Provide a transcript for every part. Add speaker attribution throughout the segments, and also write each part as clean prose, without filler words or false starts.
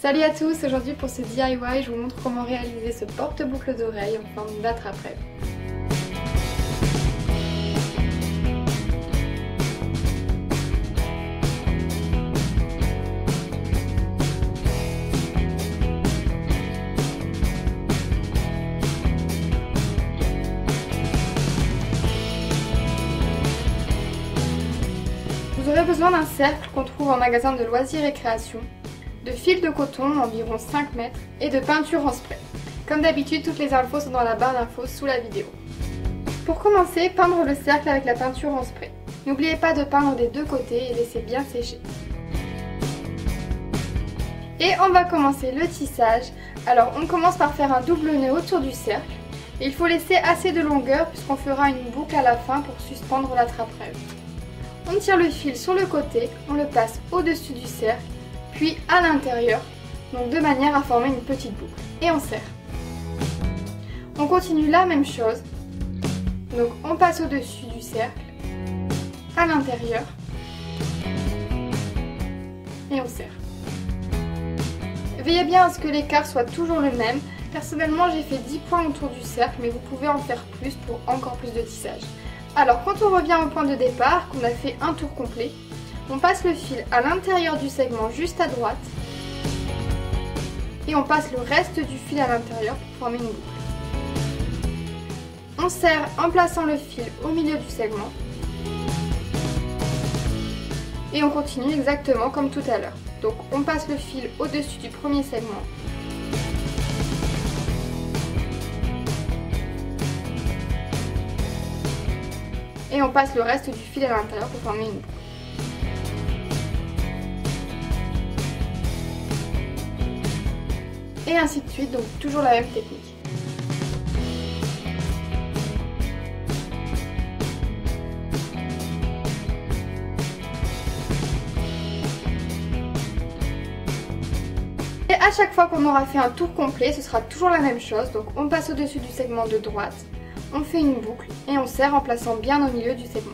Speaker 1: Salut à tous, aujourd'hui pour ce DIY je vous montre comment réaliser ce porte-boucle d'oreille en forme d'attrape-rêve. Vous aurez besoin d'un cercle qu'on trouve en magasin de loisirs et création, de fil de coton environ 5 mètres et de peinture en spray. Comme d'habitude, toutes les infos sont dans la barre d'infos sous la vidéo. Pour commencer, peindre le cercle avec la peinture en spray. N'oubliez pas de peindre des deux côtés et laissez bien sécher. Et on va commencer le tissage. Alors on commence par faire un double nœud autour du cercle. Et il faut laisser assez de longueur puisqu'on fera une boucle à la fin pour suspendre l'attrape-rêve. On tire le fil sur le côté, on le place au-dessus du cercle, puis à l'intérieur, donc de manière à former une petite boucle. Et on serre. On continue la même chose, donc on passe au-dessus du cercle, à l'intérieur, et on serre. Veillez bien à ce que l'écart soit toujours le même. Personnellement j'ai fait 10 points autour du cercle, mais vous pouvez en faire plus pour encore plus de tissage. Alors quand on revient au point de départ, qu'on a fait un tour complet, on passe le fil à l'intérieur du segment juste à droite et on passe le reste du fil à l'intérieur pour former une boucle. On serre en plaçant le fil au milieu du segment et on continue exactement comme tout à l'heure. Donc on passe le fil au-dessus du premier segment. Et on passe le reste du fil à l'intérieur pour former une boucle. Et ainsi de suite, donc toujours la même technique. Et à chaque fois qu'on aura fait un tour complet, ce sera toujours la même chose. Donc on passe au-dessus du segment de droite. On fait une boucle et on serre en plaçant bien au milieu du segment.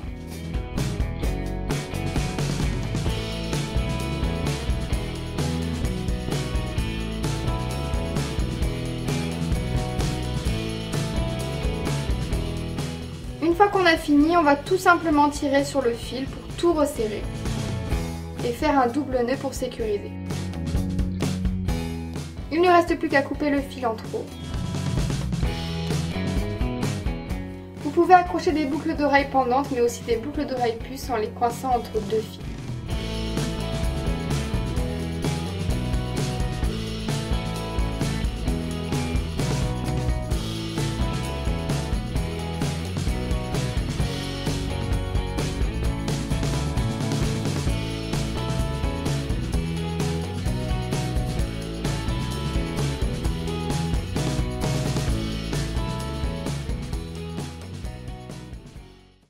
Speaker 1: Une fois qu'on a fini, on va tout simplement tirer sur le fil pour tout resserrer et faire un double nœud pour sécuriser. Il ne reste plus qu'à couper le fil en trop. Vous pouvez accrocher des boucles d'oreilles pendantes mais aussi des boucles d'oreilles puces en les coinçant entre deux fils.